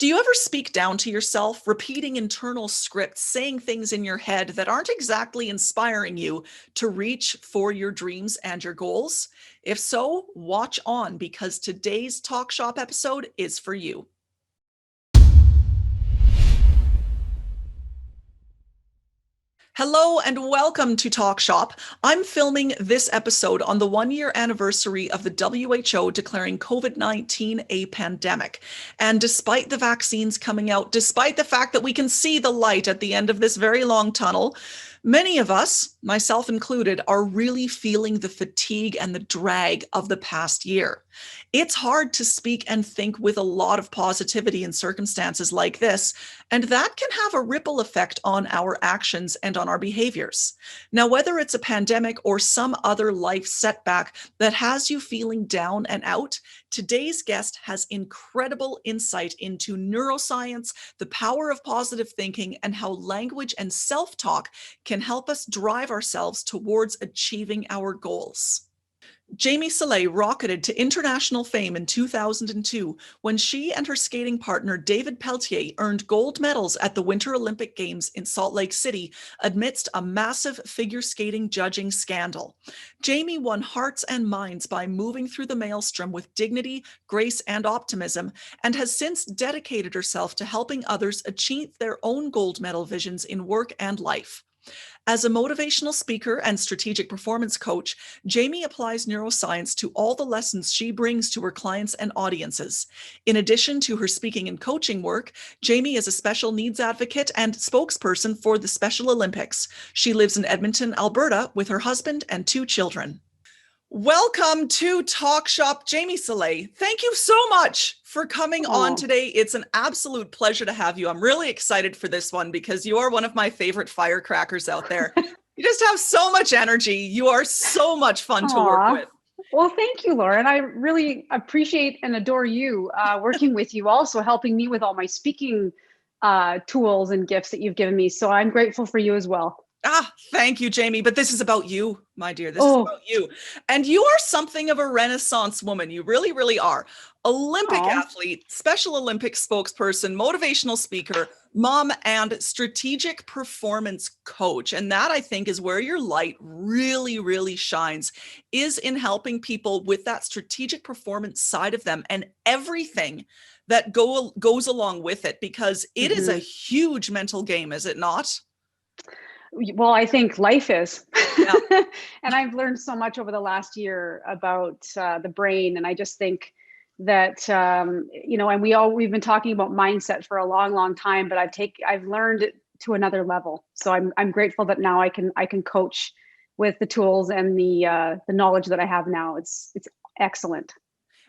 Do you ever speak down to yourself, repeating internal scripts, saying things in your head that aren't exactly inspiring you to reach for your dreams and your goals? If so, watch on because today's Talk Shop episode is for you. Hello and welcome to Talk Shop. I'm filming this episode on the 1 year anniversary of the WHO declaring COVID-19 a pandemic. And despite the vaccines coming out, despite the fact that we can see the light at the end of this very long tunnel, many of us, myself included, are really feeling the fatigue and the drag of the past year. It's hard to speak and think with a lot of positivity in circumstances like this, and that can have a ripple effect on our actions and on our behaviors. Now, whether it's a pandemic or some other life setback that has you feeling down and out, today's guest has incredible insight into neuroscience, the power of positive thinking, and how language and self-talk can help us drive ourselves towards achieving our goals. Jamie Salé rocketed to international fame in 2002 when she and her skating partner David Pelletier earned gold medals at the Winter Olympic Games in Salt Lake City amidst a massive figure skating judging scandal. Jamie won hearts and minds by moving through the maelstrom with dignity, grace, and optimism, and has since dedicated herself to helping others achieve their own gold medal visions in work and life. As a motivational speaker and strategic performance coach, Jamie applies neuroscience to all the lessons she brings to her clients and audiences. In addition to her speaking and coaching work, Jamie is a special needs advocate and spokesperson for the Special Olympics. She lives in Edmonton, Alberta, with her husband and 2 children. Welcome to Talk Shop, Jamie Salé. Thank you so much for coming on today. It's an absolute pleasure to have you. I'm really excited for this one because you are one of my favorite firecrackers out there. You just have so much energy. You are so much fun to work with. Well, thank you, Lauren. I really appreciate and adore you working with you, also helping me with all my speaking tools and gifts that you've given me. So I'm grateful for you as well. Thank you, Jamie. But this is about you, my dear. This is about you. And you are something of a Renaissance woman. You really, really are. Olympic athlete, Special Olympics spokesperson, motivational speaker, mom, and strategic performance coach. And that, I think, is where your light really, really shines, is in helping people with that strategic performance side of them and everything that goes along with it, because it is a huge mental game, is it not? Well, I think life is. Yeah. And I've learned so much over the last year about the brain. And I just think that, and we've been talking about mindset for a long, long time, but I've learned it to another level. So I'm grateful that now I can coach with the tools and the knowledge that I have now. It's excellent.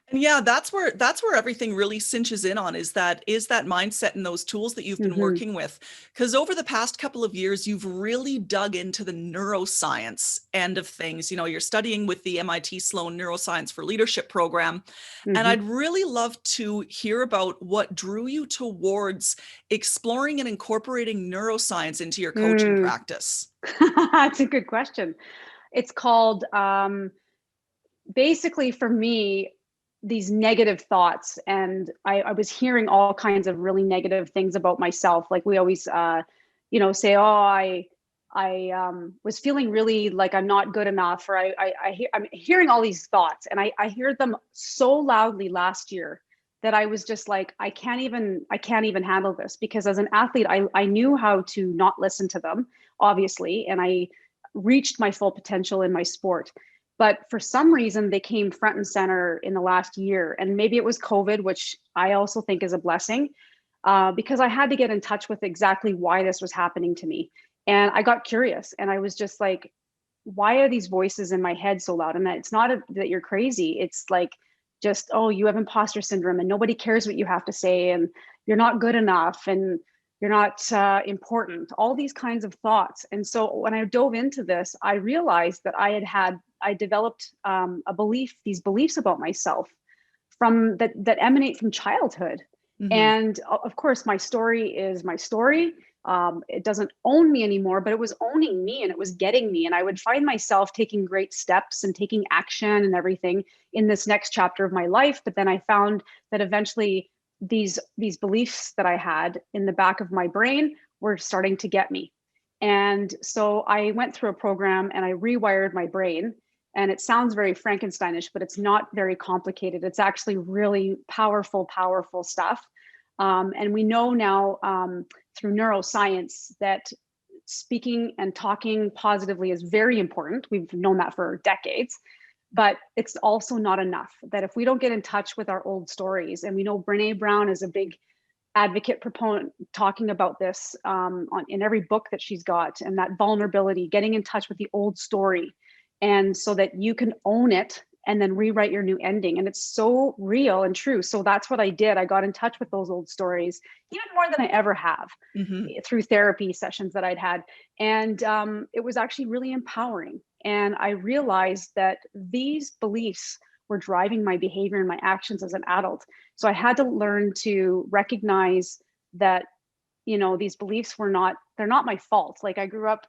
And yeah, that's where everything really cinches in on, is that mindset and those tools that you've been working with. Because over the past couple of years, you've really dug into the neuroscience end of things. You know, you're studying with the MIT Sloan Neuroscience for Leadership program. And I'd really love to hear about what drew you towards exploring and incorporating neuroscience into your coaching practice. That's a good question. It's called, basically for me, these negative thoughts. And I was hearing all kinds of really negative things about myself. Like we always, say, I was feeling really like I'm not good enough, or I'm hearing all these thoughts, and I heard them so loudly last year that I was just like, I can't even handle this, because as an athlete, I knew how to not listen to them, obviously, and I reached my full potential in my sport. But for some reason, they came front and center in the last year. And maybe it was COVID, which I also think is a blessing, because I had to get in touch with exactly why this was happening to me. And I got curious, and I was just like, why are these voices in my head so loud? And that it's not that you're crazy. It's like, just, oh, you have imposter syndrome and nobody cares what you have to say, and you're not good enough, and you're not important, all these kinds of thoughts. And so when I dove into this, I realized that I developed these beliefs about myself from that emanate from childhood. And of course, my story is my story. It doesn't own me anymore, but it was owning me, and it was getting me. And I would find myself taking great steps and taking action and everything in this next chapter of my life. But then I found that eventually these beliefs that I had in the back of my brain were starting to get me. And so I went through a program and I rewired my brain. And it sounds very Frankensteinish, but it's not very complicated. It's actually really powerful, powerful stuff. And we know now through neuroscience that speaking and talking positively is very important. We've known that for decades, but it's also not enough. That if we don't get in touch with our old stories, and we know Brene Brown is a big advocate proponent talking about this in every book that she's got, and that vulnerability, getting in touch with the old story, and so that you can own it and then rewrite your new ending. And it's so real and true. So that's what I did. I got in touch with those old stories, even more than I ever have, through therapy sessions that I'd had. And it was actually really empowering. And I realized that these beliefs were driving my behavior and my actions as an adult. So I had to learn to recognize that, you know, these beliefs they're not my fault. Like, I grew up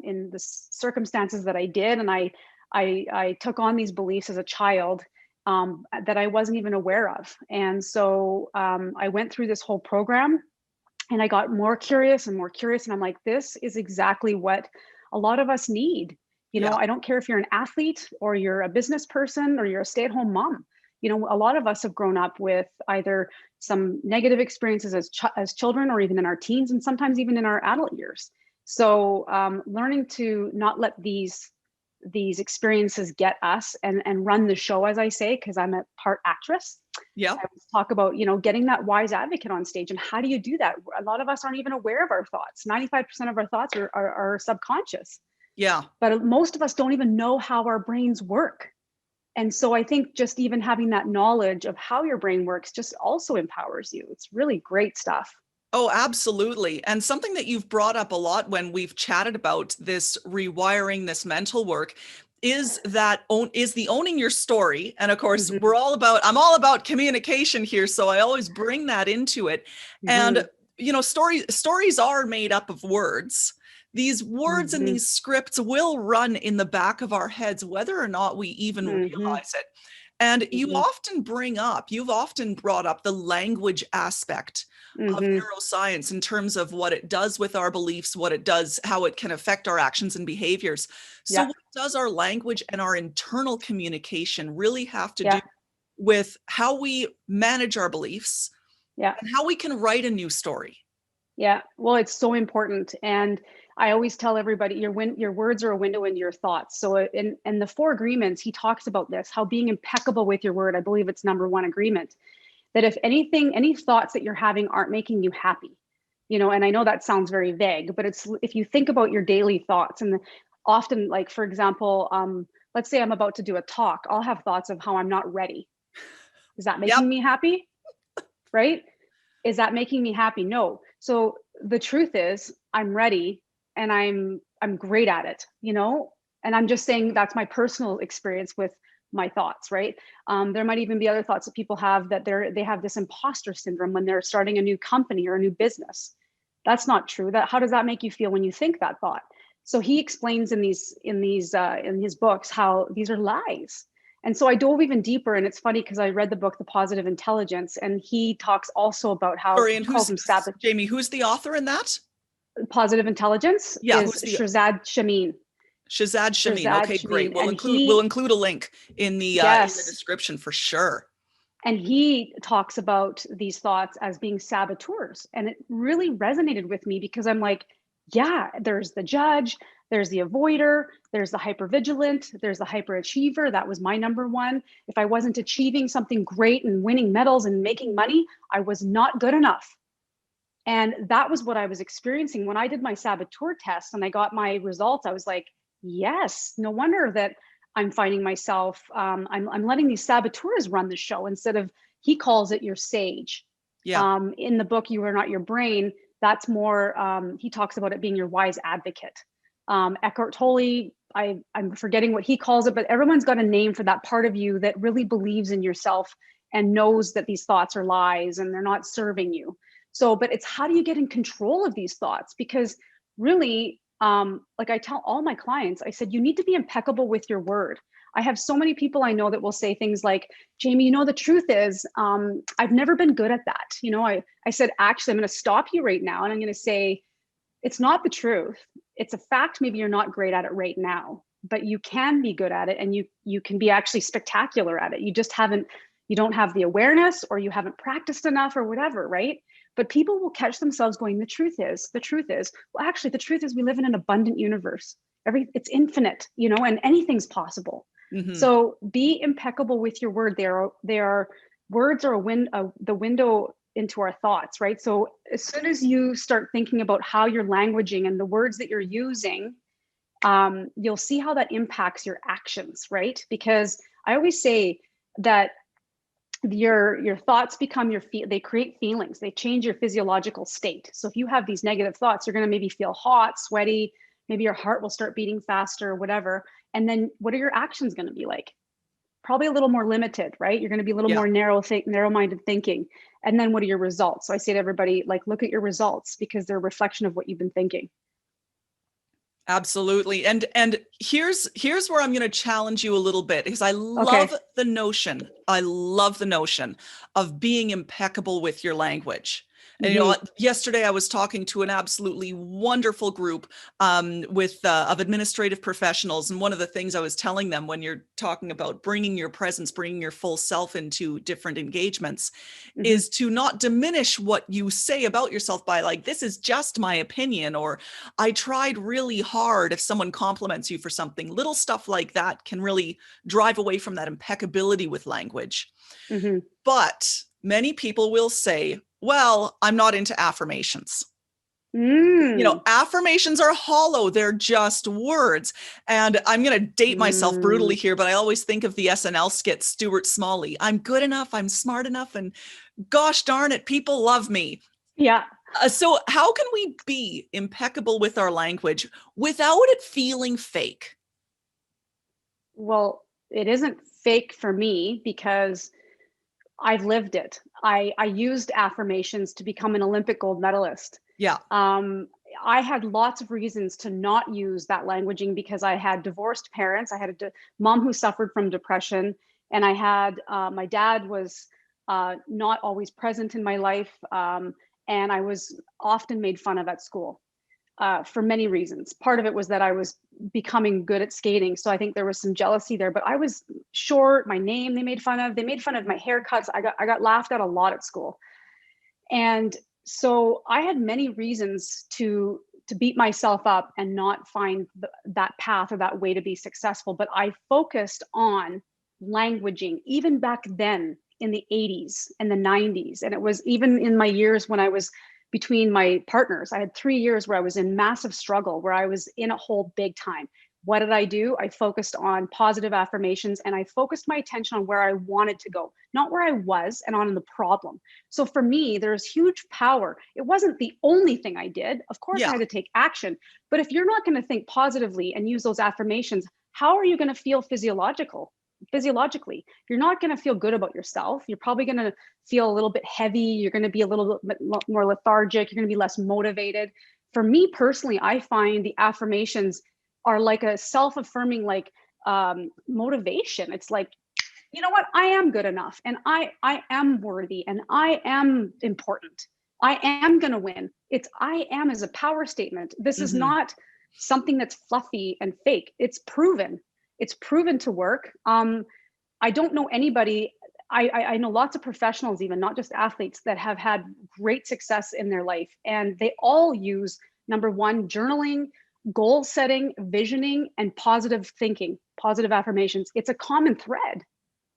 in the circumstances that I did, and I took on these beliefs as a child that I wasn't even aware of. And so I went through this whole program, and I got more curious and more curious. And I'm like, this is exactly what a lot of us need. You know, I don't care if you're an athlete or you're a business person or you're a stay-at-home mom. You know, a lot of us have grown up with either some negative experiences as children, or even in our teens, and sometimes even in our adult years. So learning to not let these experiences get us and run the show, as I say, because I'm a part actress. Yeah. I always talk about, you know, getting that wise advocate on stage. And how do you do that? A lot of us aren't even aware of our thoughts. 95% of our thoughts are subconscious. Yeah. But most of us don't even know how our brains work. And so I think just even having that knowledge of how your brain works just also empowers you. It's really great stuff. Oh, absolutely. And something that you've brought up a lot when we've chatted about this rewiring, this mental work, is the owning your story. And of course, I'm all about communication here. So I always bring that into it. And, you know, stories are made up of words. These words and these scripts will run in the back of our heads, whether or not we even realize it. And you've often brought up the language aspect of neuroscience in terms of what it does with our beliefs, what it does, how it can affect our actions and behaviors. So what does our language and our internal communication really have to do with how we manage our beliefs and how we can write a new story? Yeah, well, it's so important. And I always tell everybody your words are a window into your thoughts. So in the 4 agreements, he talks about this, how being impeccable with your word, I believe it's number 1 agreement, that if anything, any thoughts that you're having aren't making you happy, you know, and I know that sounds very vague, but it's, if you think about your daily thoughts, and often, like, for example, let's say I'm about to do a talk, I'll have thoughts of how I'm not ready. Is that making me happy? Right? Is that making me happy? No. So the truth is, I'm ready, and I'm great at it, you know? And I'm just saying that's my personal experience with my thoughts, right? There might even be other thoughts that people have, that they have this imposter syndrome when they're starting a new company or a new business. That's not true. How does that make you feel when you think that thought? So he explains in his books how these are lies. And so I dove even deeper, and it's funny because I read the book, The Positive Intelligence, and he talks also about how, Sorry, and he calls them Jamie, who's the author in that? Positive Intelligence is Shazad Shamin. Shazad Shamin. Okay, great. We'll include a link in the description for sure. And he talks about these thoughts as being saboteurs. And it really resonated with me because I'm like, yeah, there's the judge, there's the avoider, there's the hypervigilant, there's the hyperachiever. That was my number 1. If I wasn't achieving something great and winning medals and making money, I was not good enough. And that was what I was experiencing when I did my saboteur test and I got my results. I was like, yes, no wonder that I'm finding myself, I'm letting these saboteurs run the show instead of, he calls it your sage. In the book, You Are Not Your Brain, that's more, he talks about it being your wise advocate. Eckhart Tolle, I'm forgetting what he calls it, but everyone's got a name for that part of you that really believes in yourself and knows that these thoughts are lies and they're not serving you. So, but it's, how do you get in control of these thoughts? Because really, like I tell all my clients, I said, you need to be impeccable with your word. I have so many people I know that will say things like, Jamie, you know, the truth is, I've never been good at that. You know, I said, actually, I'm going to stop you right now. And I'm going to say, it's not the truth. It's a fact. Maybe you're not great at it right now, but you can be good at it, and you can be actually spectacular at it. You don't have the awareness, or you haven't practiced enough, or whatever, right? But people will catch themselves going, the truth is, well, actually, the truth is we live in an abundant universe. It's infinite, you know, and anything's possible. Mm-hmm. So be impeccable with your word. Words are the window into our thoughts, right? So as soon as you start thinking about how you're languaging and the words that you're using, you'll see how that impacts your actions, right? Because I always say that your thoughts become they create feelings, they change your physiological state. So if you have these negative thoughts, you're going to maybe feel hot, sweaty, maybe your heart will start beating faster, whatever. And then what are your actions going to be like? Probably a little more limited, right? You're going to be a little more narrow-minded thinking. And then what are your results? So I say to everybody, like, look at your results, because they're a reflection of what you've been thinking. Absolutely. And here's where I'm going to challenge you a little bit, because I love the notion of being impeccable with your language. And, you know, yesterday I was talking to an absolutely wonderful group of administrative professionals. And one of the things I was telling them, when you're talking about bringing your presence, bringing your full self into different engagements, is to not diminish what you say about yourself by like, this is just my opinion, or I tried really hard. If someone compliments you for something, little stuff like that can really drive away from that impeccability with language. But many people will say, well, I'm not into affirmations. You know, affirmations are hollow. They're just words. And I'm going to date myself brutally here, but I always think of the SNL skit, Stuart Smalley. I'm good enough. I'm smart enough. And gosh darn it, people love me. Yeah. So how can we be impeccable with our language without it feeling fake? Well, it isn't fake for me because I've lived it. I used affirmations to become an Olympic gold medalist. Yeah. I had lots of reasons to not use that languaging, because I had divorced parents. I had a mom who suffered from depression, and I had my dad was not always present in my life, and I was often made fun of at school for many reasons. Part of it was that I was becoming good at skating, so I think there was some jealousy there. But I was short. My name they made fun of. They made fun of my haircuts. I got laughed at a lot at school, and so I had many reasons to beat myself up and not find that path or that way to be successful. But I focused on languaging even back then in the 80s and the 90s. And it was even in my years when I was between my partners. I had 3 years where I was in massive struggle, where I was in a hole big time. What did I do? I focused on positive affirmations, and I focused my attention on where I wanted to go, not where I was and on the problem. So for me, there's huge power. It wasn't the only thing I did. Of course, I had to take action. But if you're not going to think positively and use those affirmations, how are you going to feel physiologically? You're not going to feel good about yourself. You're probably going to feel a little bit heavy. You're going to be a little bit more lethargic. You're going to be less motivated. For me personally, I find the affirmations are like a self-affirming motivation. It's like, you know what? I am good enough, and I am worthy, and I am important. I am going to win. It's I am as a power statement. This is not something that's fluffy and fake. It's proven. It's proven to work. I don't know anybody. I know lots of professionals, even not just athletes, that have had great success in their life, and they all use, number one, journaling, goal setting, visioning, and positive thinking, positive affirmations. It's a common thread.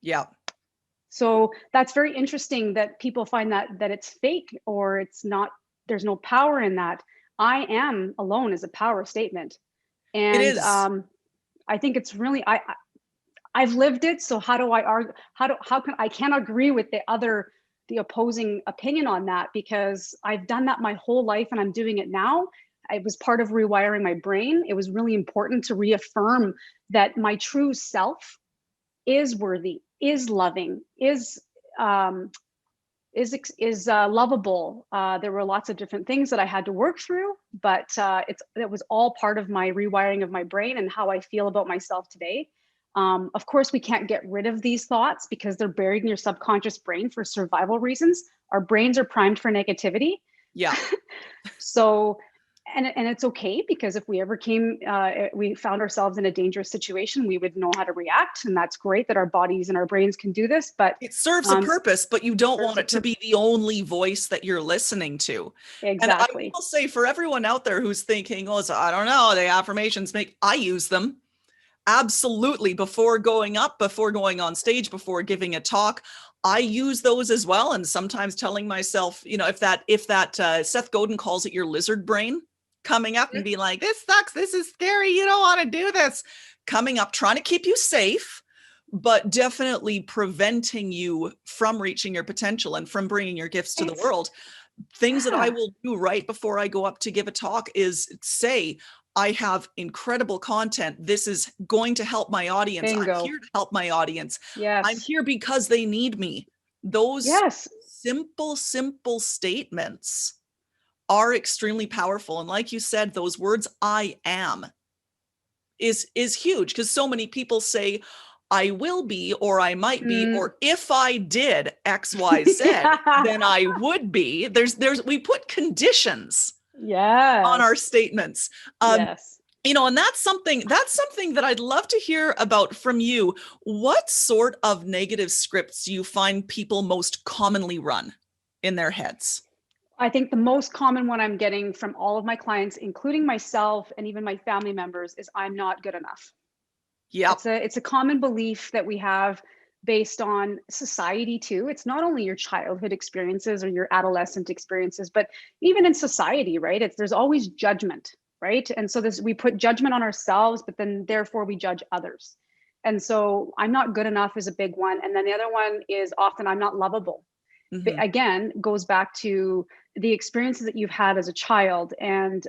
Yeah. So that's very interesting that people find that it's fake, or it's not, there's no power in that. I am alone is a power statement. And it is. I think it's really, I've lived it. So how do I argue? I can't agree with the opposing opinion on that, because I've done that my whole life and I'm doing it now. It was part of rewiring my brain. It was really important to reaffirm that my true self is worthy, is loving, is lovable. There were lots of different things that I had to work through, but it was all part of my rewiring of my brain and how I feel about myself today. Of course, we can't get rid of these thoughts because they're buried in your subconscious brain for survival reasons. Our brains are primed for negativity. Yeah. So, and it's okay, because if we ever we found ourselves in a dangerous situation, we would know how to react. And that's great that our bodies and our brains can do this, but it serves a purpose, but you don't want it to be the only voice that you're listening to. Exactly. And I will say, for everyone out there who's thinking, oh, so I don't know, the affirmations I use them. Absolutely. Before going up, before going on stage, before giving a talk, I use those as well. And sometimes telling myself, if that Seth Godin calls it your lizard brain coming up and be like, this sucks, this is scary, you don't want to do this, coming up, trying to keep you safe, but definitely preventing you from reaching your potential and from bringing your gifts to the world. Things that I will do right before I go up to give a talk is say, I have incredible content. This is going to help my audience. Bingo. I'm here to help my audience. Yes. I'm here because they need me. Those simple statements are extremely powerful. And like you said, those words, I am, is huge, because so many people say, I will be, or I might be, or if I did X, Y, Z, then I would be. We put conditions on our statements. Yes. And that's something that I'd love to hear about from you. What sort of negative scripts do you find people most commonly run in their heads? I think the most common one I'm getting from all of my clients, including myself and even my family members, is I'm not good enough. Yeah. It's a common belief that we have based on society too. It's not only your childhood experiences or your adolescent experiences, but even in society, right? There's always judgment, right? And so we put judgment on ourselves, but then therefore we judge others. And so I'm not good enough is a big one. And then the other one is often I'm not lovable. Mm-hmm. Again, goes back to the experiences that you've had as a child. And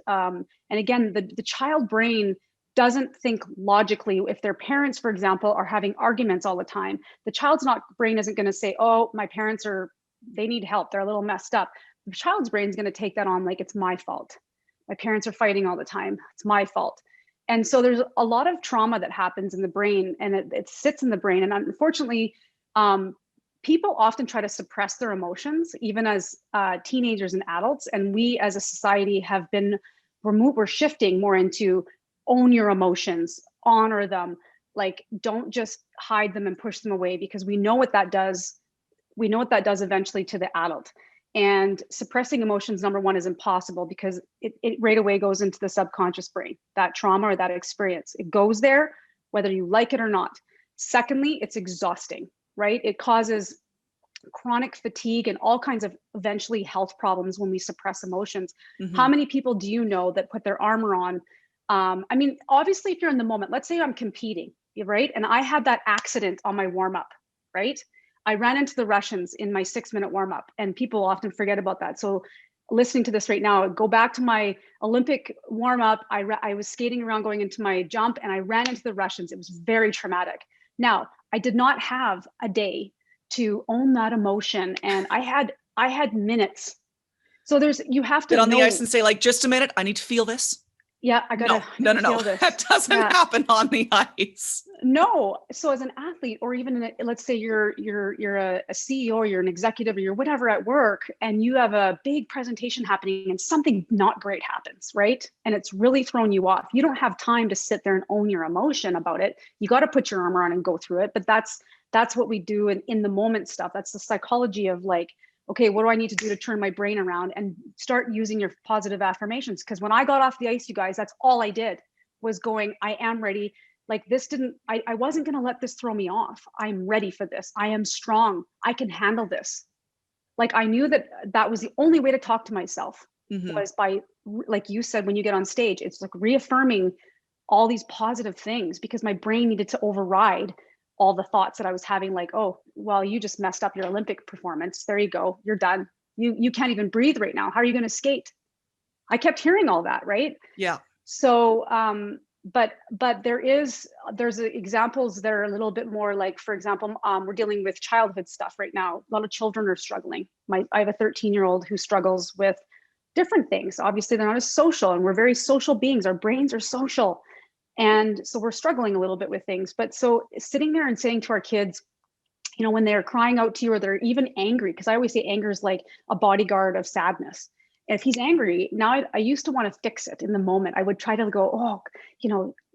again, the child brain doesn't think logically. If their parents, for example, are having arguments all the time, the child's brain isn't going to say, oh, my parents they need help, they're a little messed up. The child's brain is going to take that on like it's my fault. My parents are fighting all the time, it's my fault. And so there's a lot of trauma that happens in the brain, and it sits in the brain. And unfortunately, people often try to suppress their emotions, even as teenagers and adults. And we as a society have been we're shifting more into own your emotions, honor them, like don't just hide them and push them away, because we know what that does. We know what that does eventually to the adult. And suppressing emotions, number one, is impossible, because it right away goes into the subconscious brain, that trauma or that experience. It goes there, whether you like it or not. Secondly, it's exhausting, right? It causes chronic fatigue and all kinds of eventually health problems when we suppress emotions. Mm-hmm. How many people do you know that put their armor on? I mean, obviously, if you're in the moment, let's say I'm competing, right? And I had that accident on my warm-up, right? I ran into the Russians in my 6-minute warm-up, and people often forget about that. So listening to this right now, go back to my Olympic warm-up. I was skating around going into my jump, and I ran into the Russians. It was very traumatic. Now, I did not have a day to own that emotion, and I had minutes. So you have to get on the ice and say, like, just a minute, I need to feel this. Yeah, I gotta no. That doesn't happen on the ice. No. So as an athlete, or even let's say you're a CEO, or you're an executive, or you're whatever at work, and you have a big presentation happening and something not great happens, right? And it's really thrown you off. You don't have time to sit there and own your emotion about it. You got to put your armor on and go through it. But that's what we do in the moment stuff. That's the psychology of like, okay, what do I need to do to turn my brain around and start using your positive affirmations? Because when I got off the ice, you guys, that's all I did was going, I am ready. Like I wasn't going to let this throw me off. I'm ready for this. I am strong. I can handle this. Like I knew that was the only way to talk to myself, mm-hmm. was by, like you said, when you get on stage, it's like reaffirming all these positive things, because my brain needed to override all the thoughts that I was having, like, oh, well, you just messed up your Olympic performance. There you go. You're done. You can't even breathe right now. How are you going to skate? I kept hearing all that, right? Yeah. So, but there's examples that are a little bit more like, for example, we're dealing with childhood stuff right now. A lot of children are struggling. I have a 13-year-old who struggles with different things. Obviously, they're not as social, and we're very social beings. Our brains are social. And so we're struggling a little bit with things. But so sitting there and saying to our kids, when they're crying out to you or they're even angry, because I always say anger is like a bodyguard of sadness. If he's angry, now I used to want to fix it in the moment. I would try to go,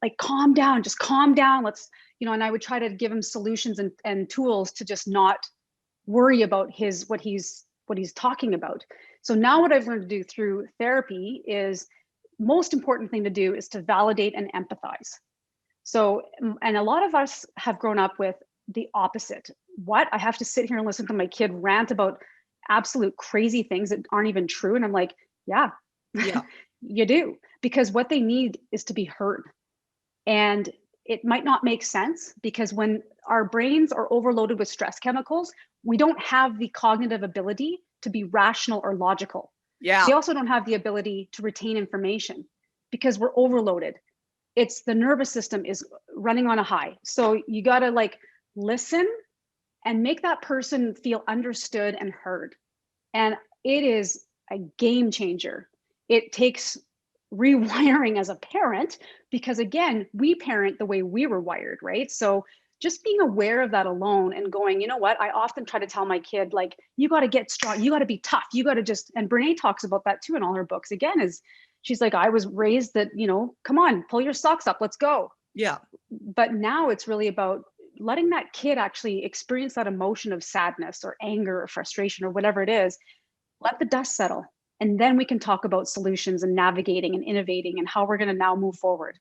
like calm down, just calm down. Let's, and I would try to give him solutions and tools to just not worry about what he's talking about. So now what I've learned to do through therapy is most important thing to do is to validate and empathize. So, and a lot of us have grown up with the opposite. What? I have to sit here and listen to my kid rant about absolute crazy things that aren't even true. And I'm like, yeah, you do. Because what they need is to be heard. And it might not make sense because when our brains are overloaded with stress chemicals, we don't have the cognitive ability to be rational or logical. Yeah. They also don't have the ability to retain information because we're overloaded. It's the nervous system is running on a high. So you got to like listen and make that person feel understood and heard. And it is a game changer. It takes rewiring as a parent because again, we parent the way we were wired, right? So just being aware of that alone and going, you know what? I often try to tell my kid, like, you got to get strong. You got to be tough. You got to just, and Brene talks about that too in all her books. Again, is she's like, I was raised that, come on, pull your socks up. Let's go. Yeah. But now it's really about letting that kid actually experience that emotion of sadness or anger or frustration or whatever it is. Let the dust settle. And then we can talk about solutions and navigating and innovating and how we're going to now move forward.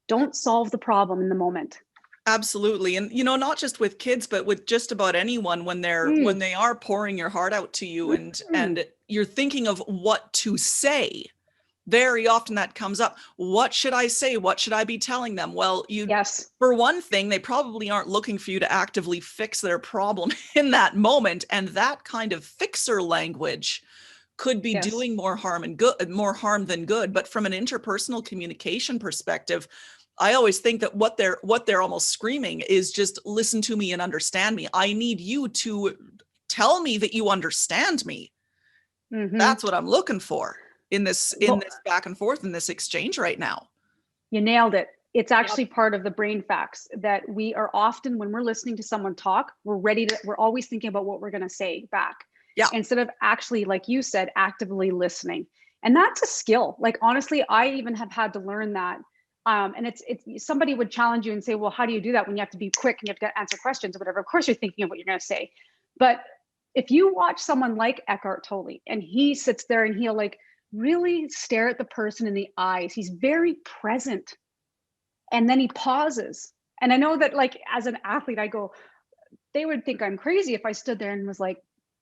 Don't solve the problem in the moment. Absolutely. And, not just with kids, but with just about anyone when they are pouring your heart out to you and you're thinking of what to say. Very often that comes up. What should I say? What should I be telling them? Well, yes. For one thing, they probably aren't looking for you to actively fix their problem in that moment. And that kind of fixer language could be doing more harm than good. But from an interpersonal communication perspective, I always think that what they're almost screaming is just listen to me and understand me. I need you to tell me that you understand me. Mm-hmm. That's what I'm looking for in this back and forth in this exchange right now. You nailed it. It's actually part of the brain facts that we are often, when we're listening to someone talk, we're always thinking about what we're going to say back. Yeah. Instead of actually, like you said, actively listening. And that's a skill. Like, honestly, I even have had to learn that. And it's somebody would challenge you and say, well, how do you do that when you have to be quick and you have to answer questions or whatever? Of course, you're thinking of what you're going to say. But if you watch someone like Eckhart Tolle and he sits there and he'll like really stare at the person in the eyes, he's very present. And then he pauses. And I know that, like, as an athlete, I go, they would think I'm crazy if I stood there and was like,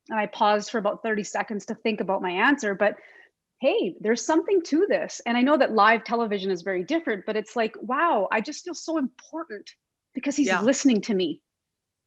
and I paused for about 30 seconds to think about my answer. But hey, there's something to this. And I know that live television is very different, but it's like, wow, I just feel so important because he's listening to me.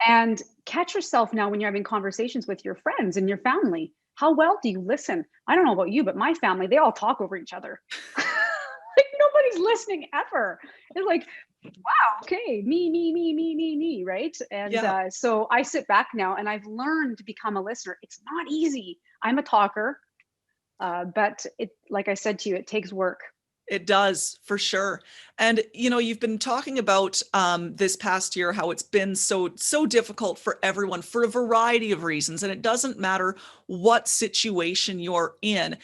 And catch yourself now when you're having conversations with your friends and your family. How well do you listen? I don't know about you, but my family, they all talk over each other. Like, nobody's listening ever. It's like, wow, okay, me, right? And so I sit back now and I've learned to become a listener. It's not easy. I'm a talker, but it, like I said to you, it takes work. It does, for sure. And, you've been talking about this past year, how it's been so difficult for everyone for a variety of reasons. And it doesn't matter what situation you're in.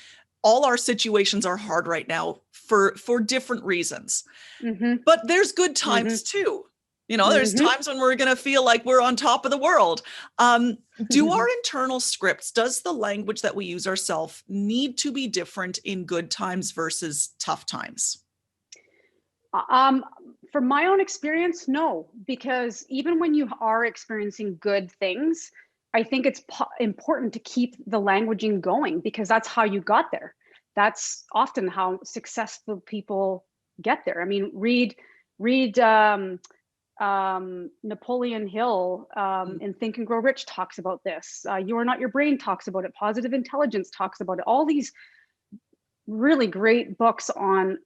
All our situations are hard right now for different reasons. Mm-hmm. But there's good times too. There's times when we're going to feel like we're on top of the world. Do our internal scripts, does the language that we use ourselves need to be different in good times versus tough times? From my own experience, no, because even when you are experiencing good things, I think it's important to keep the languaging going because that's how you got there. That's often how successful people get there. I mean, read Napoleon Hill in Think and Grow Rich talks about this. You Are Not Your Brain talks about it. Positive Intelligence talks about it. All these really great books on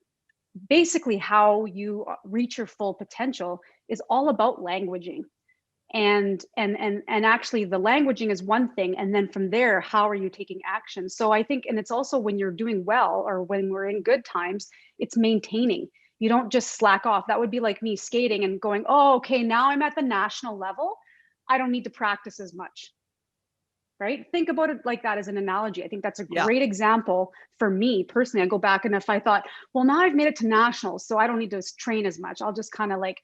basically how you reach your full potential is all about languaging. And actually the languaging is one thing. And then from there, how are you taking action? So I think, and it's also when you're doing well or when we're in good times, it's maintaining. You don't just slack off. That would be like me skating and going, oh, okay, now I'm at the national level. I don't need to practice as much. Right? Think about it like that as an analogy. I think that's a Yeah. great example for me personally. I go back, and if I thought, well, now I've made it to nationals, so I don't need to train as much. I'll just kind of like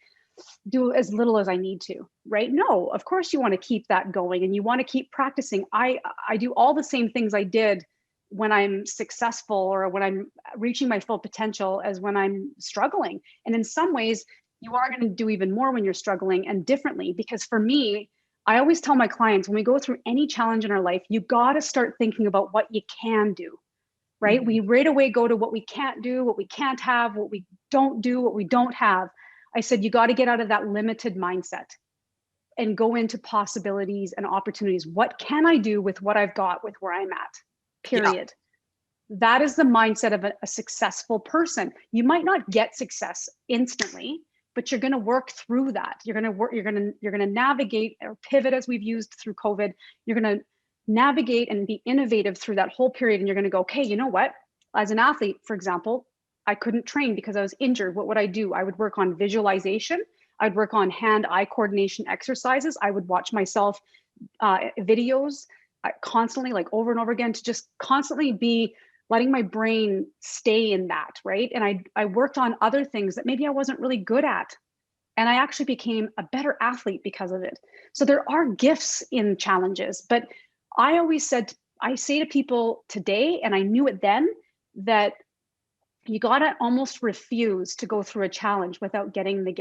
do as little as I need to, right? No, of course you want to keep that going and you want to keep practicing. I do all the same things I did when I'm successful or when I'm reaching my full potential as when I'm struggling. And in some ways, you are going to do even more when you're struggling and differently. Because for me, I always tell my clients, when we go through any challenge in our life, you got to start thinking about what you can do, right? Mhm. We right away go to what we can't do, what we can't have, what we don't do, what we don't have. I said, you got to get out of that limited mindset and go into possibilities and opportunities. What can I do with what I've got, with where I'm at? Yeah. Period. That is the mindset of a successful person. You might not get success instantly, but you're going to work through that. You're going to work, you're going to navigate or pivot, as we've used through COVID. You're going to navigate and be innovative through that whole period. And you're going to go, okay, you know what? As an athlete, for example, I couldn't train because I was injured. What would I do? I would work on visualization. I'd work on hand-eye coordination exercises. I would watch myself videos constantly, like over and over again, to just constantly be letting my brain stay in that, right? And I worked on other things that maybe I wasn't really good at. And I actually became a better athlete because of it. So there are gifts in challenges, but I say to people today, and I knew it then, that you got to almost refuse to go through a challenge without getting a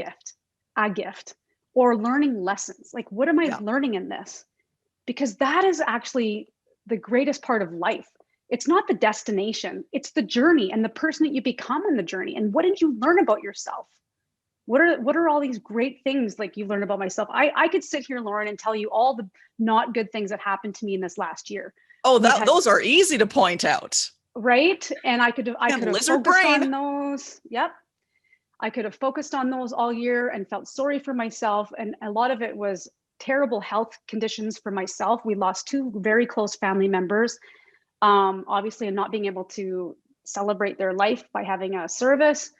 gift, or learning lessons. Like, what am I Yeah. learning in this? Because that is actually the greatest part of life. It's not the destination, it's the journey and the person that you become in the journey. And what did you learn about yourself? What are all these great things like you learned about myself? I could sit here, Lauren, and tell you all the not good things that happened to me in this last year. Oh, We've had, those are easy to point out. right? And I could And have lizard focused brain. on those. Yep. I could have focused on those all year and felt sorry for myself. And a lot of it was terrible health conditions for myself. We lost two very close family members, obviously, and not being able to celebrate their life by having a service.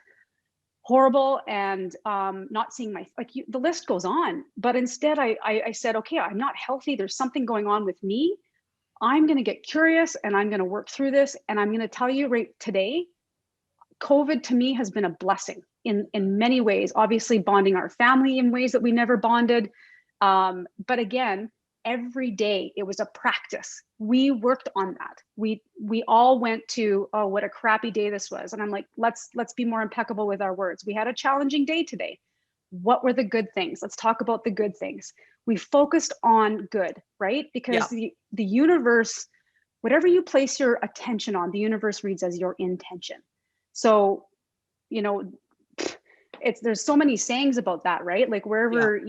Horrible. And not seeing the list goes on. But instead, I said, okay, I'm not healthy. There's something going on with me. I'm going to get curious and I'm going to work through this. And I'm going to tell you right today, COVID to me has been a blessing in many ways, obviously bonding our family in ways that we never bonded. But again, every day it was a practice. We worked on that. We all went to, oh, what a crappy day this was. And I'm like, let's be more impeccable with our words. We had a challenging day today. What were the good things? Let's talk about the good things. We focused on good, right? Because the universe, whatever you place your attention on, the universe reads as your intention. So, there's so many sayings about that, right? Like wherever,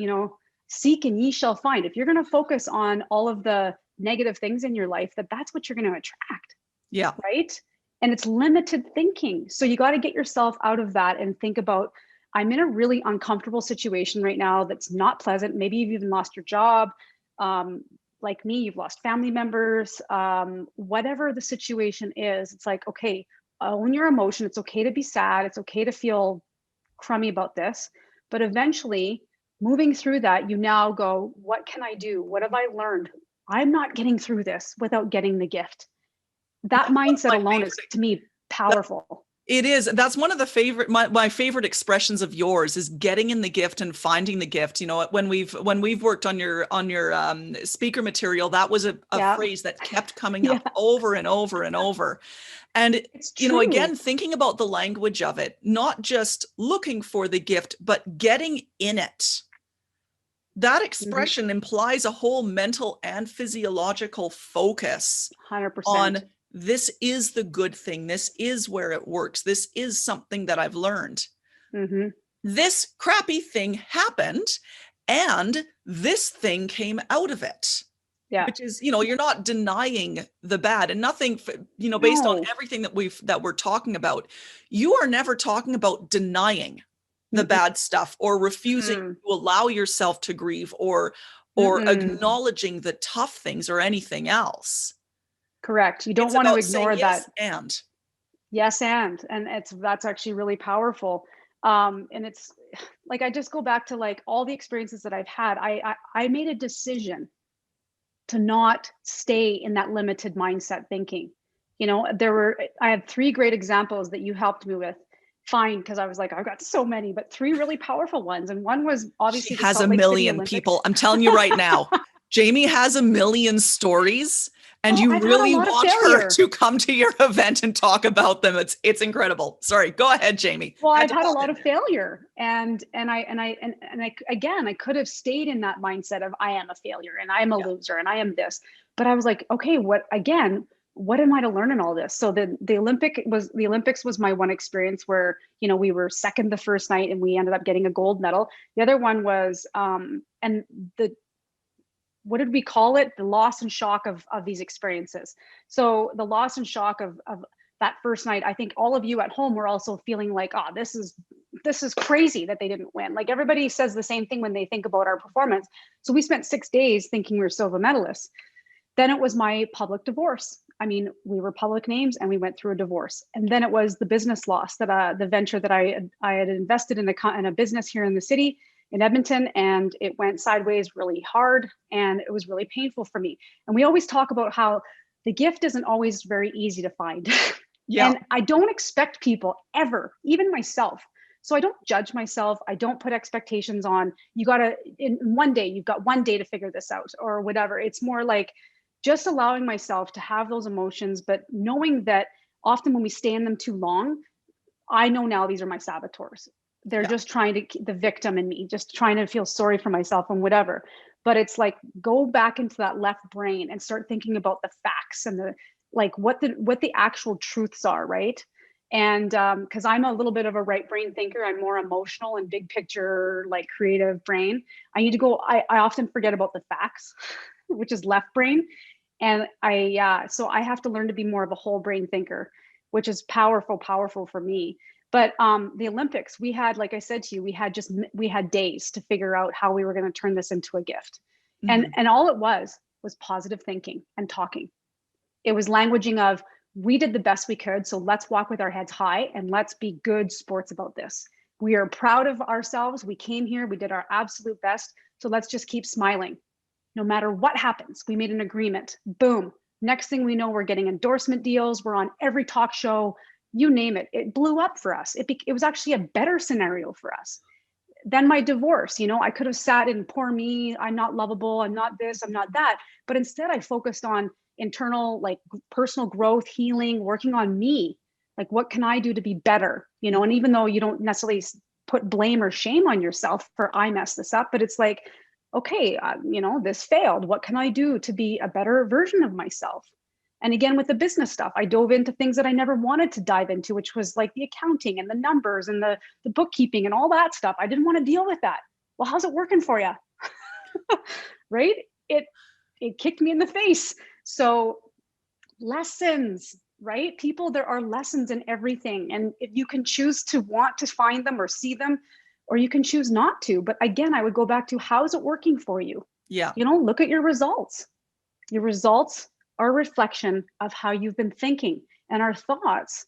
seek and ye shall find. If you're going to focus on all of the negative things in your life, that's what you're going to attract. Yeah. Right. And it's limited thinking. So you got to get yourself out of that and think about, I'm in a really uncomfortable situation right now that's not pleasant. Maybe you've even lost your job. Like me, you've lost family members. Whatever the situation is, it's like, okay, own your emotion. It's okay to be sad. It's okay to feel crummy about this. But eventually, moving through that, you now go, what can I do? What have I learned? I'm not getting through this without getting the gift. That mindset alone is, to me, powerful. It is. That's one of the my favorite expressions of yours is getting in the gift and finding the gift. When we've worked on your speaker material, that was a phrase that kept coming up over and over and over. And, again, thinking about the language of it, not just looking for the gift, but getting in it. That expression implies a whole mental and physiological focus 100%. on this is the good thing. This is where it works. This is something that I've learned. Mm-hmm. This crappy thing happened and this thing came out of it. Yeah. Which is, you're not denying the bad, and nothing, based on everything that we're talking about, you are never talking about denying the bad stuff or refusing to allow yourself to grieve or acknowledging the tough things or anything else. Correct. You don't want to ignore that. Yes, and that's actually really powerful. And it's like, I just go back to like all the experiences that I've had. I made a decision to not stay in that limited mindset thinking. You know, I had 3 great examples that you helped me with find, because I was like, I've got so many, but 3 really powerful ones. And one was She obviously the has a Salt Lake City million Olympics. people. I'm telling you right now, Jamie has a million stories, and Oh, you I've had a really lot of want her failure. to come to your event and talk about them. It's incredible. Sorry, go ahead, Jamie. Well, Had I've to had a pop lot in of there. failure, and I again, I could have stayed in that mindset of I am a failure and I am a Yeah. loser and I am this. But I was like, okay, what am I to learn in all this? So the Olympics was my one experience where, you know, we were second the first night and we ended up getting a gold medal. The other one was and the what did we call it? The loss and shock of these experiences. So the loss and shock of that first night, I think all of you at home were also feeling like, oh, this is crazy that they didn't win. Like, everybody says the same thing when they think about our performance. So we spent 6 days thinking we were silver medalists. Then it was my public divorce. I mean, we were public names and we went through a divorce. And then it was the business loss, that the venture that I had invested in a business here in the city in Edmonton, and it went sideways really hard and it was really painful for me. And we always talk about how the gift isn't always very easy to find. Yeah. And I don't expect people ever, even myself. So I don't judge myself. I don't put expectations on, you got to, in one day, you've got one day to figure this out or whatever. It's more like just allowing myself to have those emotions, but knowing that often when we stay in them too long, I know now these are my saboteurs. They're Yeah. just trying to, the victim in me, just trying to feel sorry for myself and whatever. But it's like, go back into that left brain and start thinking about the facts and the, like, what the actual truths are, right? And because I'm a little bit of a right brain thinker, I'm more emotional and big picture, like creative brain. I need to go, I often forget about the facts, which is left brain. And so I have to learn to be more of a whole brain thinker, which is powerful for me. But the Olympics, we had, like I said to you, we had days to figure out how we were going to turn this into a gift. Mhm. And all it was positive thinking and talking. It was languaging of, we did the best we could, so let's walk with our heads high and let's be good sports about this. We are proud of ourselves. We came here, we did our absolute best. So let's just keep smiling. No matter what happens, we made an agreement. Boom. Next thing we know, we're getting endorsement deals. We're on every talk show, you name it. It blew up for us. It was actually a better scenario for us. Then my divorce, you know, I could have sat in, poor me, I'm not lovable, I'm not this, I'm not that. But instead I focused on internal, like, personal growth, healing, working on me. Like, what can I do to be better? You know, and even though you don't necessarily put blame or shame on yourself for I messed this up, but it's like, okay, you know, this failed. What can I do to be a better version of myself? And again, with the business stuff, I dove into things that I never wanted to dive into, which was like the accounting and the numbers and the bookkeeping and all that stuff. I didn't want to deal with that. Well, how's it working for you? Right? It kicked me in the face. So lessons, right? People, there are lessons in everything. And if you can choose to want to find them or see them, or you can choose not to. But again, I would go back to, how's it working for you? Yeah. You know, look at your results. Your results are a reflection of how you've been thinking. And our thoughts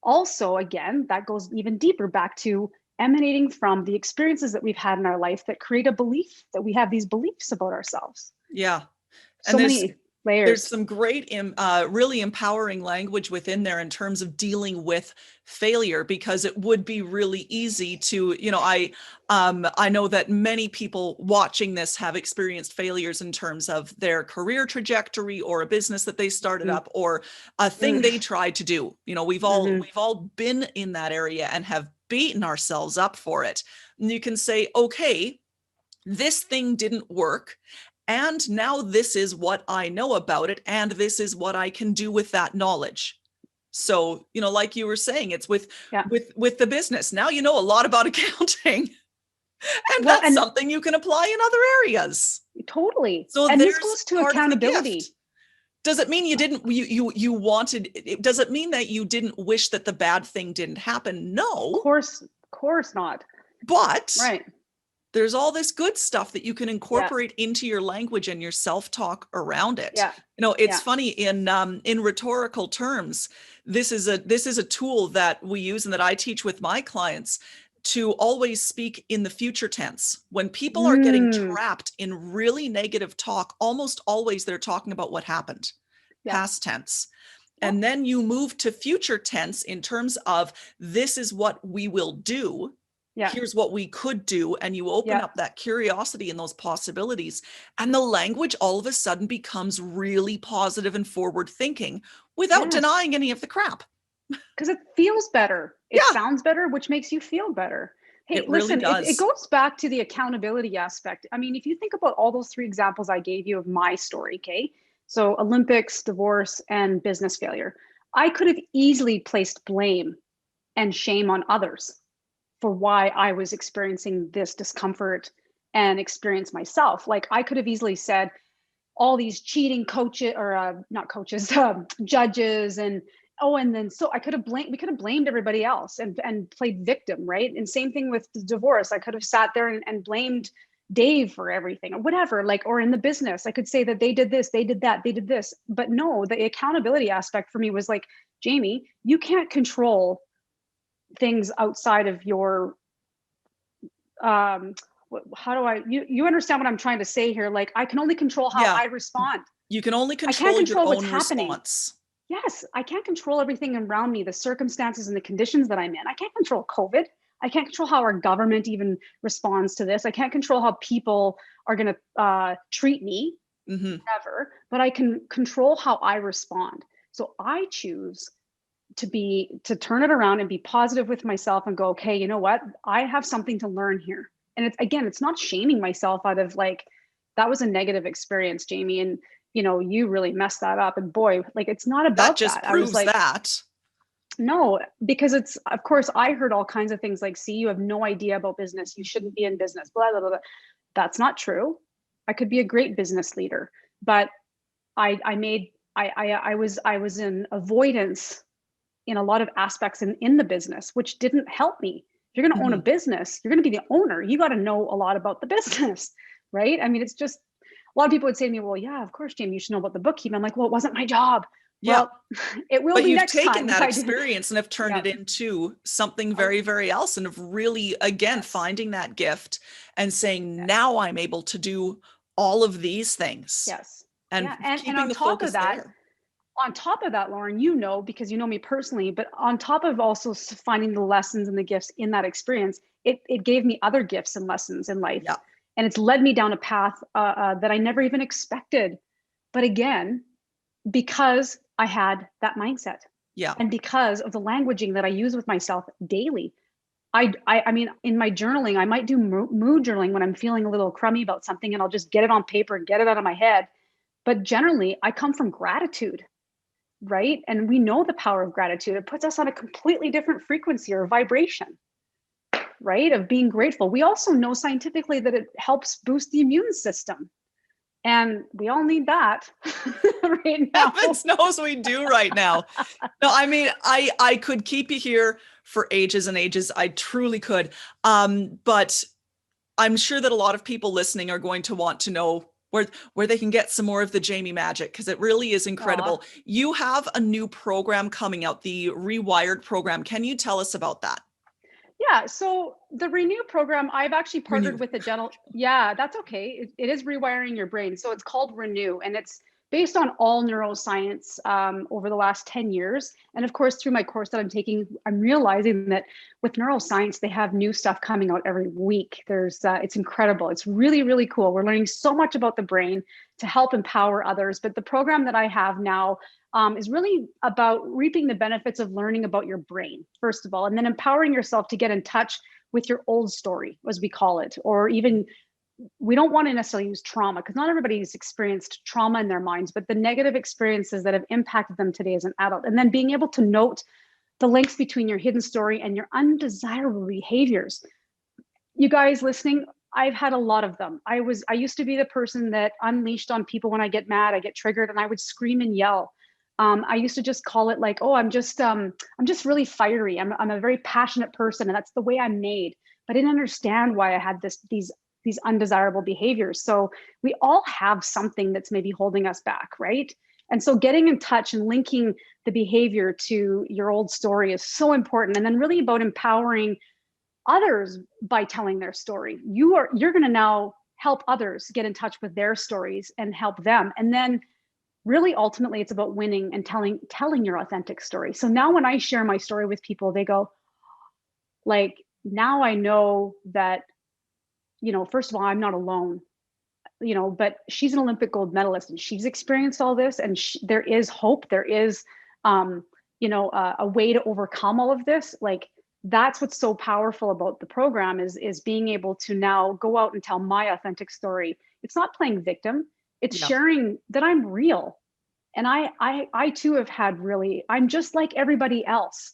also, again, that goes even deeper back to emanating from the experiences that we've had in our life that create a belief, that we have these beliefs about ourselves. Yeah. So And many there's layers. some great, really empowering language within there in terms of dealing with failure, because it would be really easy to, you know, I know that many people watching this have experienced failures in terms of their career trajectory or a business that they started Mm-hmm. up or a thing they tried to do. You know, Mm-hmm. we've all been in that area and have beaten ourselves up for it. And you can say, okay, this thing didn't work. And now this is what I know about it. And this is what I can do with that knowledge. So, you know, like you were saying, it's Yeah. with the business. Now you know a lot about accounting. And Well, that's and something you can apply in other areas. totally. So And this there's goes to part of the accountability. gift. Does it mean you didn't, you wanted, does it mean that you didn't wish that the bad thing didn't happen? No, Course not. but Right. there's all this good stuff that you can Yeah. incorporate into your language and your self-talk around it. Yeah. You know, it's Yeah. funny in rhetorical terms, this is a tool that we use and that I teach with my clients. to always speak in the future tense. When people are getting trapped in really negative talk, almost always they're talking about what happened, past tense. And then you move to future tense in terms of this is what we will do. Here's what we could do. And you open up that curiosity and those possibilities. And the language all of a sudden becomes really positive and forward thinking without denying any of the crap. Because it feels better. It sounds better, which makes you feel better. Hey, it really listen, does. It goes back to the accountability aspect. I mean, if you think about all those 3 examples I gave you of my story, okay? So Olympics, divorce, and business failure. I could have easily placed blame and shame on others for why I was experiencing this discomfort and experience myself. Like I could have easily said all these cheating coaches or not coaches, judges and then so we could have blamed everybody else and played victim, right? And same thing with the divorce. I could have sat there and blamed Dave for everything or whatever, like, or in the business, I could say that they did this, they did that, they did this. But no, the accountability aspect for me was like, Jamie, you can't control things outside of your, you understand what I'm trying to say here? Like, I can only control how I respond. You can only control your own response. Yes, I can't control everything around me, the circumstances and the conditions that I'm in. I can't control COVID. I can't control how our government even responds to this. I can't control how people are going to treat me, ever, but I can control how I respond. So I choose to turn it around and be positive with myself and go, okay, you know what? I have something to learn here. And it's not shaming myself out of like, that was a negative experience, Jamie. And you really messed that up. And boy, like, it's not about that. Just proves that. No, because of course, I heard all kinds of things like, see, you have no idea about business. You shouldn't be in business, blah, blah, blah, blah. That's not true. I could be a great business leader, but I was in avoidance in a lot of aspects in the business, which didn't help me. If you're going to own a business, you're going to be the owner. You got to know a lot about the business, right? I mean, it's just, a lot of people would say to me, well, yeah, of course, Jamie, you should know about the bookkeeping. I'm like, well, it wasn't my job. Well, it will be next time. But you've taken that experience and have turned it into something very, very else, and have really, again, finding that gift and saying, now I'm able to do all of these things. Yes. And keeping on the top focus of that, there. On top of that, Lauren, because you know me personally, but on top of also finding the lessons and the gifts in that experience, it gave me other gifts and lessons in life. Yeah. And it's led me down a path that I never even expected. But again, because I had that mindset. Yeah. And because of the languaging that I use with myself daily. I mean, in my journaling, I might do mood journaling when I'm feeling a little crummy about something, and I'll just get it on paper and get it out of my head. But generally, I come from gratitude, right? And we know the power of gratitude. It puts us on a completely different frequency or vibration, right? Of being grateful. We also know scientifically that it helps boost the immune system. And we all need that right now. Heavens knows we do right now. No, I mean, I could keep you here for ages and ages. I truly could. But I'm sure that a lot of people listening are going to want to know where they can get some more of the Jamie magic, because it really is incredible. Aww. You have a new program coming out, the Rewired program. Can you tell us about that? Yeah, so the Renew program, I've actually partnered with a gentleman. Yeah, that's okay. It is rewiring your brain. So it's called Renew, and it's based on all neuroscience over the last 10 years. And of course, through my course that I'm taking, I'm realizing that with neuroscience, they have new stuff coming out every week. It's incredible. It's really, really cool. We're learning so much about the brain to help empower others. But the program that I have now is really about reaping the benefits of learning about your brain, first of all, and then empowering yourself to get in touch with your old story, as we call it, or even, we don't want to necessarily use trauma, because not everybody's experienced trauma in their minds, but the negative experiences that have impacted them today as an adult. And then being able to note the links between your hidden story and your undesirable behaviors. You guys listening, I've had a lot of them. I used to be the person that unleashed on people when I get mad, I get triggered, and I would scream and yell. I used to just call it like, oh, I'm just really fiery. I'm a very passionate person, and that's the way I'm made. But I didn't understand why I had these undesirable behaviors. So we all have something that's maybe holding us back, right? And so getting in touch and linking the behavior to your old story is so important. And then really about empowering others by telling their story. You're going to now help others get in touch with their stories and help them. And then really ultimately it's about winning and telling your authentic story. So now when I share my story with people, they go like, now I know that, first of all, I'm not alone, but she's an Olympic gold medalist and she's experienced all this, and there is hope. There is, a way to overcome all of this. Like, that's what's so powerful about the program is being able to now go out and tell my authentic story. It's not playing victim. It's sharing that I'm real. And I too have had I'm just like everybody else,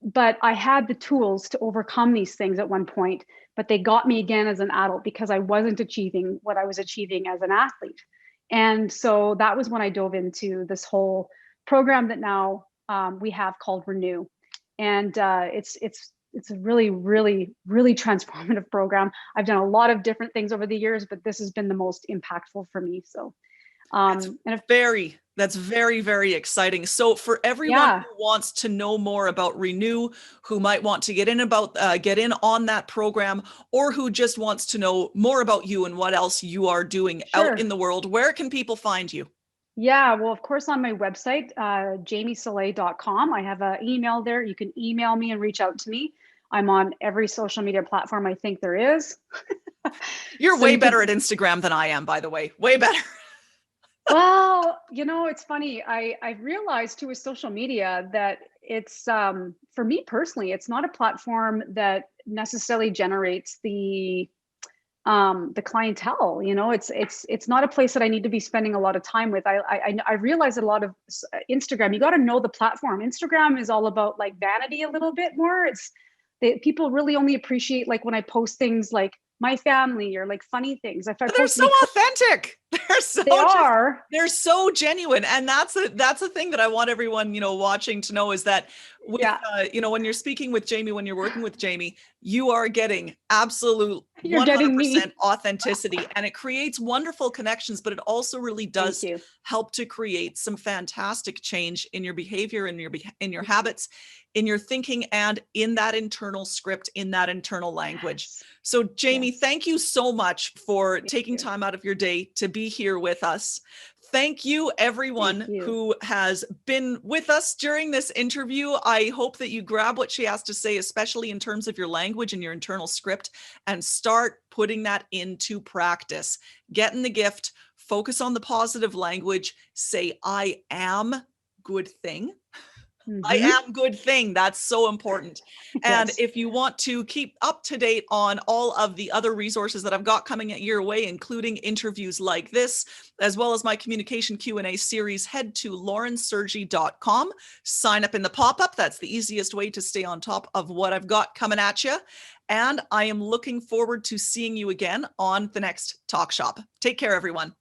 but I had the tools to overcome these things at one point, but they got me again as an adult because I wasn't achieving what I was achieving as an athlete. And so that was when I dove into this whole program that now we have called Renew. And it's a really, really, really transformative program. I've done a lot of different things over the years, but this has been the most impactful for me. So that's very, very exciting. So for everyone who wants to know more about Renew, who might want to get in on that program, or who just wants to know more about you and what else you are doing out in the world, where can people find you? Yeah, well, of course, on my website, jamiesoleil.com. I have an email there. You can email me and reach out to me. I'm on every social media platform I think there is. You're way better at Instagram than I am, by the way. Way better. Well, it's funny. I've realized too with social media that it's, for me personally, it's not a platform that necessarily generates the clientele. It's not a place that I need to be spending a lot of time with. I realize that a lot of Instagram, you got to know the platform. Instagram is all about like vanity a little bit more. People really only appreciate like when I post things like my family or like funny things. They're so authentic. They're so genuine. And that's a thing that I want everyone, watching to know, is that with, when you're speaking with Jamie, when you're working with Jamie, you are getting absolute 100% authenticity, and it creates wonderful connections, but it also really does help to create some fantastic change in your behavior, in your habits, in your thinking, and in that internal script, in that internal language. So Jamie, thank you so much for taking time out of your day to be here with us. Thank you, everyone who has been with us during this interview. I hope that you grab what she has to say, especially in terms of your language and your internal script, and start putting that into practice. Get in the gift, focus on the positive language, say, I am good thing. I am good thing. That's so important. And if you want to keep up to date on all of the other resources that I've got coming your way, including interviews like this, as well as my communication Q&A series, head to laurensergi.com. Sign up in the pop-up. That's the easiest way to stay on top of what I've got coming at you. And I am looking forward to seeing you again on the next Talk Shop. Take care, everyone.